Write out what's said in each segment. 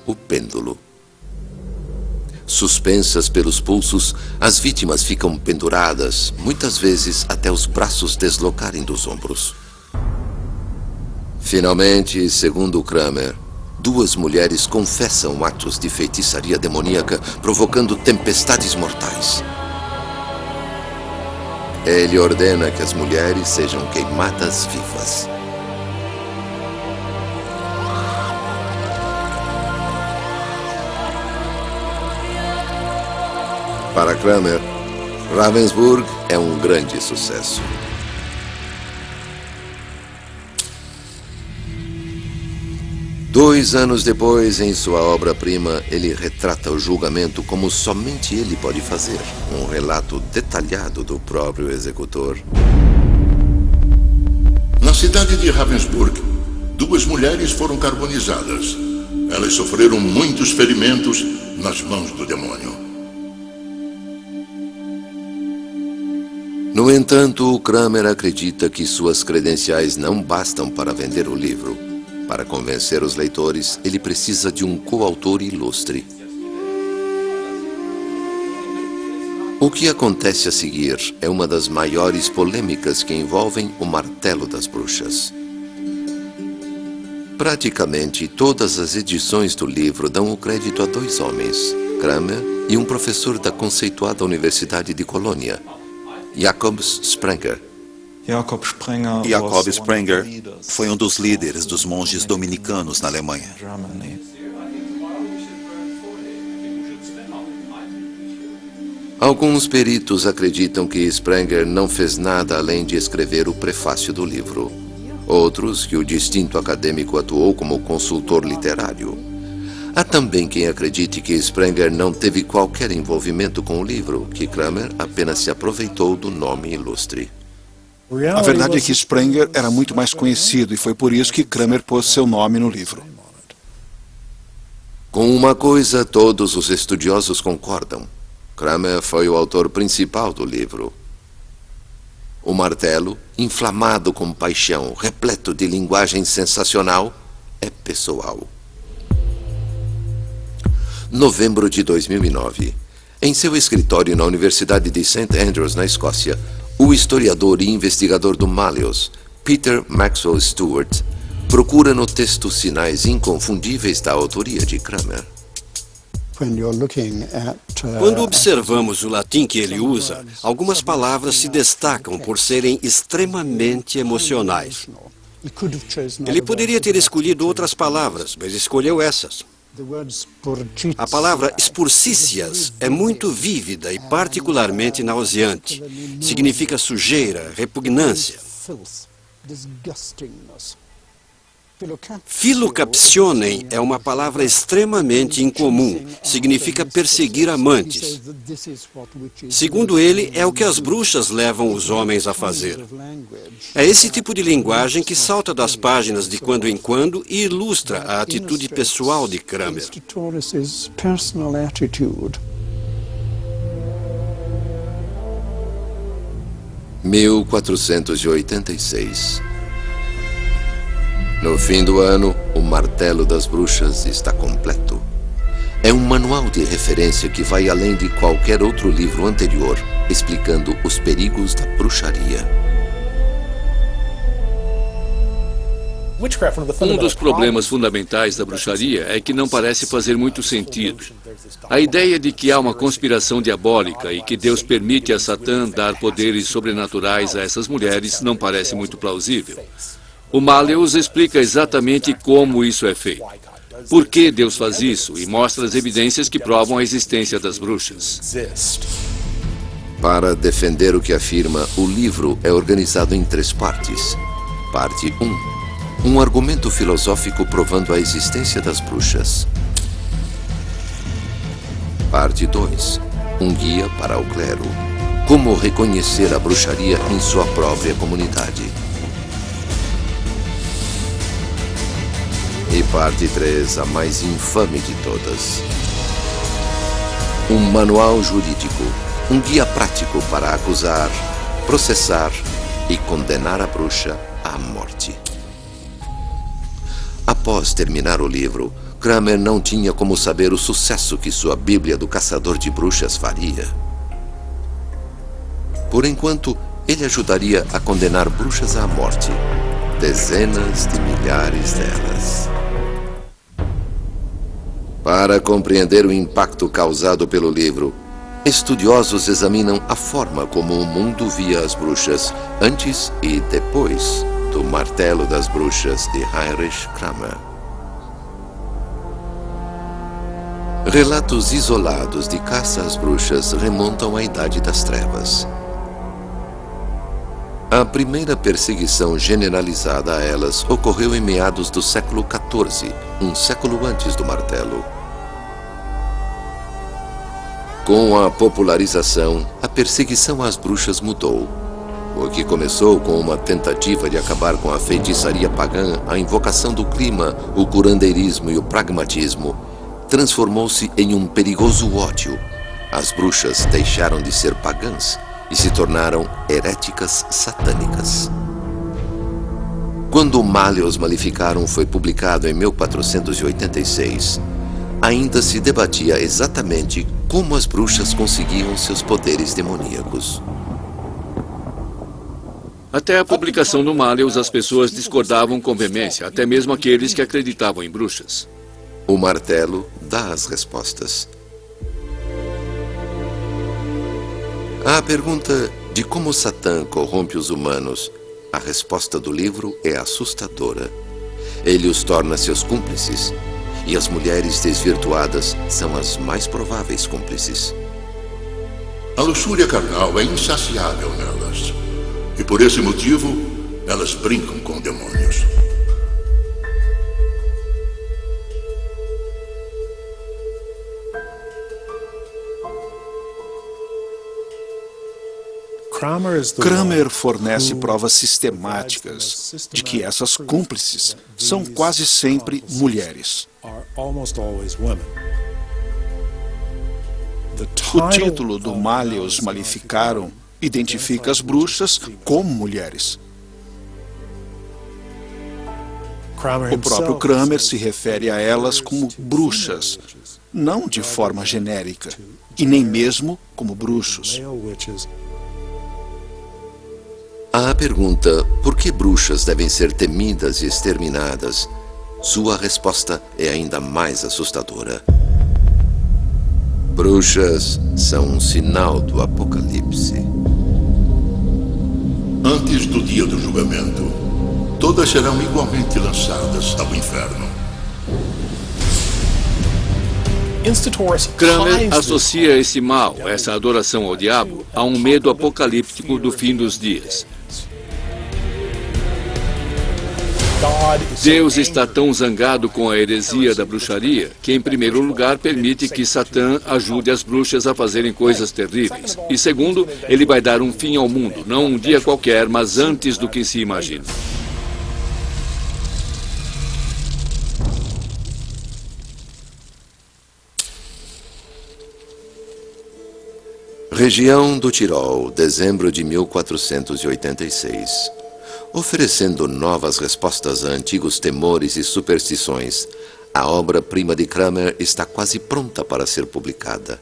o pêndulo. Suspensas pelos pulsos, as vítimas ficam penduradas, muitas vezes até os braços deslocarem dos ombros. Finalmente, segundo Kramer, 2 mulheres confessam atos de feitiçaria demoníaca, provocando tempestades mortais. Ele ordena que as mulheres sejam queimadas vivas. Para Kramer, Ravensburg é um grande sucesso. Dois anos depois, em sua obra-prima, ele retrata o julgamento como somente ele pode fazer. Um relato detalhado do próprio executor. Na cidade de Ravensburg, 2 mulheres foram carbonizadas. Elas sofreram muitos ferimentos nas mãos do demônio. No entanto, Kramer acredita que suas credenciais não bastam para vender o livro. Para convencer os leitores, ele precisa de um coautor ilustre. O que acontece a seguir é uma das maiores polêmicas que envolvem o martelo das bruxas. Praticamente todas as edições do livro dão o crédito a 2 homens, Kramer e um professor da conceituada Universidade de Colônia, Jakob Sprenger. Jakob Sprenger foi um dos líderes dos monges dominicanos na Alemanha. Alguns peritos acreditam que Sprenger não fez nada além de escrever o prefácio do livro. Outros que o distinto acadêmico atuou como consultor literário. Há também quem acredite que Sprenger não teve qualquer envolvimento com o livro, que Kramer apenas se aproveitou do nome ilustre. A verdade é que Sprenger era muito mais conhecido e foi por isso que Kramer pôs seu nome no livro. Com uma coisa todos os estudiosos concordam. Kramer foi o autor principal do livro. O martelo, inflamado com paixão, repleto de linguagem sensacional, é pessoal. Novembro de 2009. Em seu escritório na Universidade de St. Andrews, na Escócia, o historiador e investigador do Malleus, Peter Maxwell Stewart, procura no texto sinais inconfundíveis da autoria de Kramer. Quando observamos o latim que ele usa, algumas palavras se destacam por serem extremamente emocionais. Ele poderia ter escolhido outras palavras, mas escolheu essas. A palavra spurcícias é muito vívida e particularmente nauseante. Significa sujeira, repugnância. Philocaptionem é uma palavra extremamente incomum. Significa perseguir amantes. Segundo ele, é o que as bruxas levam os homens a fazer. É esse tipo de linguagem que salta das páginas de quando em quando e ilustra a atitude pessoal de Kramer. Em 1486. No fim do ano, o Martelo das Bruxas está completo. É um manual de referência que vai além de qualquer outro livro anterior, explicando os perigos da bruxaria. Um dos problemas fundamentais da bruxaria é que não parece fazer muito sentido. A ideia de que há uma conspiração diabólica e que Deus permite a Satã dar poderes sobrenaturais a essas mulheres não parece muito plausível. O Malleus explica exatamente como isso é feito. Por que Deus faz isso e mostra as evidências que provam a existência das bruxas. Para defender o que afirma, o livro é organizado em 3 partes. Parte 1. Um argumento filosófico provando a existência das bruxas. Parte 2. Um guia para o clero. Como reconhecer a bruxaria em sua própria comunidade. E parte 3, a mais infame de todas. Um manual jurídico, um guia prático para acusar, processar e condenar a bruxa à morte. Após terminar o livro, Kramer não tinha como saber o sucesso que sua Bíblia do Caçador de Bruxas faria. Por enquanto, ele ajudaria a condenar bruxas à morte. Dezenas de milhares delas. Para compreender o impacto causado pelo livro, estudiosos examinam a forma como o mundo via as bruxas antes e depois do Martelo das Bruxas de Heinrich Kramer. Relatos isolados de caça às bruxas remontam à Idade das Trevas. A primeira perseguição generalizada a elas ocorreu em meados do século XIV, um século antes do martelo. Com a popularização, a perseguição às bruxas mudou. O que começou com uma tentativa de acabar com a feitiçaria pagã, a invocação do clima, o curandeirismo e o pragmatismo, transformou-se em um perigoso ódio. As bruxas deixaram de ser pagãs e se tornaram heréticas satânicas. Quando o Malleus Maleficarum foi publicado em 1486, ainda se debatia exatamente como as bruxas conseguiam seus poderes demoníacos. Até a publicação do Malleus, as pessoas discordavam com veemência, até mesmo aqueles que acreditavam em bruxas. O martelo dá as respostas. À pergunta de como Satã corrompe os humanos, a resposta do livro é assustadora. Ele os torna seus cúmplices, e as mulheres desvirtuadas são as mais prováveis cúmplices. A luxúria carnal é insaciável nelas, e por esse motivo, elas brincam com demônios. Kramer fornece provas sistemáticas de que essas cúmplices são quase sempre mulheres. O título do Malleus Maleficarum identifica as bruxas como mulheres. O próprio Kramer se refere a elas como bruxas, não de forma genérica, e nem mesmo como bruxos. À pergunta por que bruxas devem ser temidas e exterminadas, sua resposta é ainda mais assustadora. Bruxas são um sinal do Apocalipse. Antes do dia do julgamento, todas serão igualmente lançadas ao inferno. Kramer associa esse mal, essa adoração ao diabo, a um medo apocalíptico do fim dos dias. Deus está tão zangado com a heresia da bruxaria que, em primeiro lugar, permite que Satã ajude as bruxas a fazerem coisas terríveis. E, segundo, ele vai dar um fim ao mundo, não um dia qualquer, mas antes do que se imagina. Região do Tirol, dezembro de 1486. Oferecendo novas respostas a antigos temores e superstições, a obra-prima de Kramer está quase pronta para ser publicada.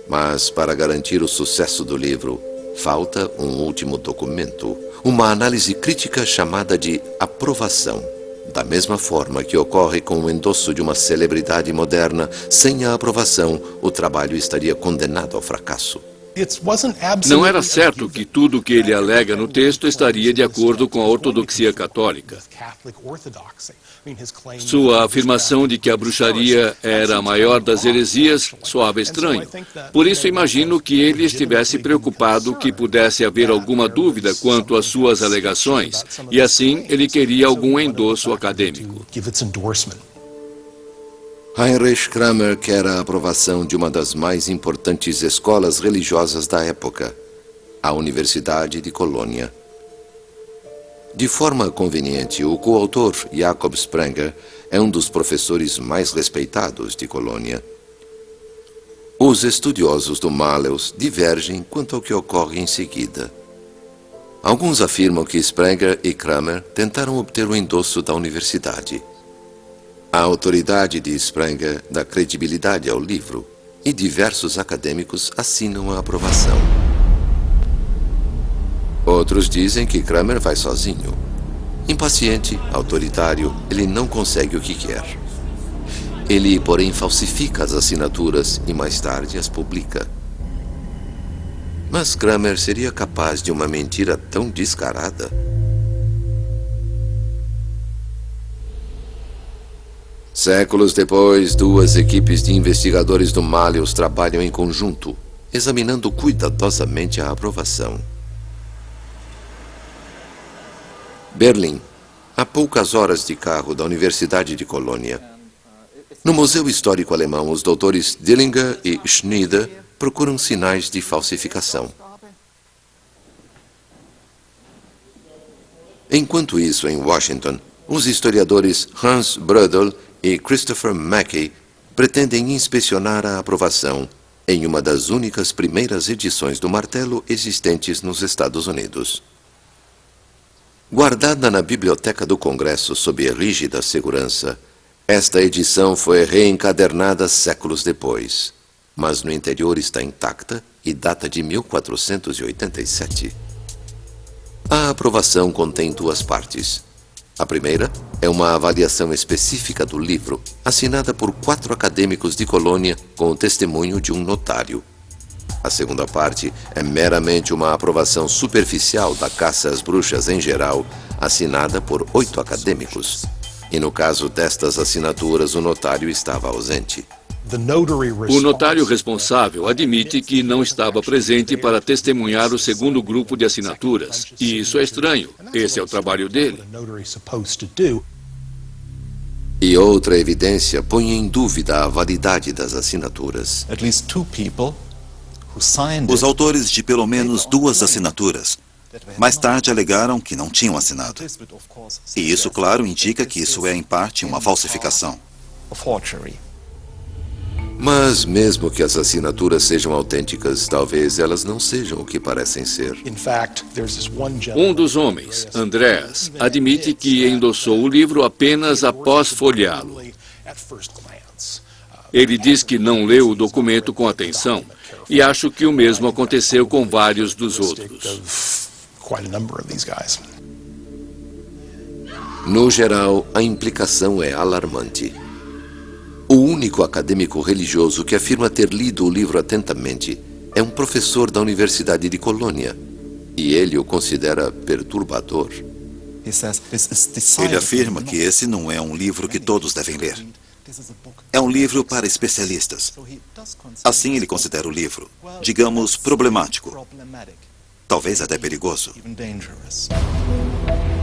Mas, para garantir o sucesso do livro, falta um último documento, uma análise crítica chamada de aprovação. Da mesma forma que ocorre com o endosso de uma celebridade moderna, sem a aprovação, o trabalho estaria condenado ao fracasso. Não era certo que tudo o que ele alega no texto estaria de acordo com a ortodoxia católica. Sua afirmação de que a bruxaria era a maior das heresias soava estranho. Por isso, imagino que ele estivesse preocupado que pudesse haver alguma dúvida quanto às suas alegações, e assim ele queria algum endosso acadêmico. Heinrich Kramer quer a aprovação de uma das mais importantes escolas religiosas da época, a Universidade de Colônia. De forma conveniente, o coautor Jakob Sprenger é um dos professores mais respeitados de Colônia. Os estudiosos do Malleus divergem quanto ao que ocorre em seguida. Alguns afirmam que Sprenger e Kramer tentaram obter o endosso da universidade. A autoridade de Sprenger dá credibilidade ao livro e diversos acadêmicos assinam a aprovação. Outros dizem que Kramer vai sozinho. Impaciente, autoritário, ele não consegue o que quer. Ele, porém, falsifica as assinaturas e mais tarde as publica. Mas Kramer seria capaz de uma mentira tão descarada? Séculos depois, duas equipes de investigadores do Malleus trabalham em conjunto, examinando cuidadosamente a aprovação. Berlim, a poucas horas de carro da Universidade de Colônia. No Museu Histórico Alemão, os doutores Dillinger e Schneider procuram sinais de falsificação. Enquanto isso, em Washington, os historiadores Hans Brödel e Christopher Mackey pretendem inspecionar a aprovação em uma das únicas primeiras edições do martelo existentes nos Estados Unidos. Guardada na Biblioteca do Congresso sob rígida segurança, esta edição foi reencadernada séculos depois, mas no interior está intacta e data de 1487. A aprovação contém duas partes. A primeira é uma avaliação específica do livro, assinada por 4 acadêmicos de Colônia com o testemunho de um notário. A segunda parte é meramente uma aprovação superficial da caça às bruxas em geral, assinada por 8 acadêmicos. E no caso destas assinaturas, o notário estava ausente. O notário responsável admite que não estava presente para testemunhar o segundo grupo de assinaturas. E isso é estranho. Esse é o trabalho dele. E outra evidência põe em dúvida a validade das assinaturas. Os autores de pelo menos 2 assinaturas mais tarde alegaram que não tinham assinado. E isso, claro, indica que isso é, em parte, uma falsificação. Mas mesmo que as assinaturas sejam autênticas, talvez elas não sejam o que parecem ser. Um dos homens, Andreas, admite que endossou o livro apenas após folheá-lo. Ele diz que não leu o documento com atenção e acho que o mesmo aconteceu com vários dos outros. No geral, a implicação é alarmante. O único acadêmico religioso que afirma ter lido o livro atentamente é um professor da Universidade de Colônia, e ele o considera perturbador. Ele afirma que esse não é um livro que todos devem ler. É um livro para especialistas. Assim ele considera o livro, digamos, problemático. Talvez até perigoso.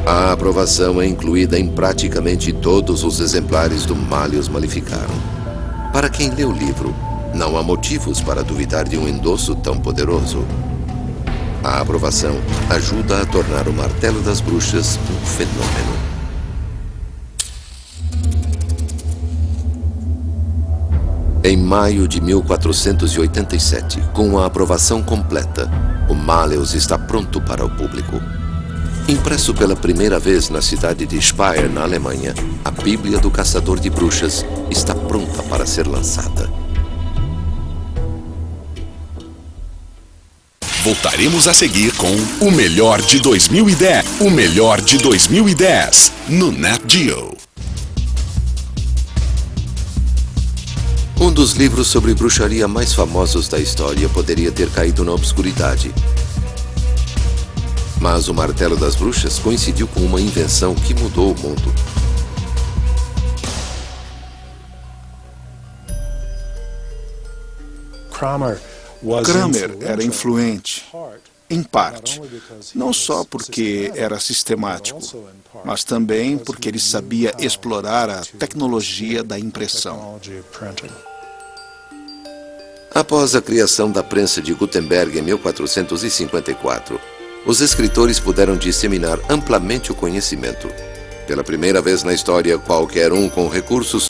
A aprovação é incluída em praticamente todos os exemplares do Malleus Maleficarum. Para quem lê o livro, não há motivos para duvidar de um endosso tão poderoso. A aprovação ajuda a tornar o Martelo das Bruxas um fenômeno. Em maio de 1487, com a aprovação completa, o Malleus está pronto para o público. Impresso pela primeira vez na cidade de Speyer, na Alemanha, a Bíblia do Caçador de Bruxas está pronta para ser lançada. Voltaremos a seguir com o melhor de 2010. O melhor de 2010 no Nat Geo. Um dos livros sobre bruxaria mais famosos da história poderia ter caído na obscuridade. Mas o Martelo das Bruxas coincidiu com uma invenção que mudou o mundo. Kramer era influente, em parte, não só porque era sistemático, mas também porque ele sabia explorar a tecnologia da impressão. Após a criação da prensa de Gutenberg em 1454, os escritores puderam disseminar amplamente o conhecimento. Pela primeira vez na história, qualquer um com recursos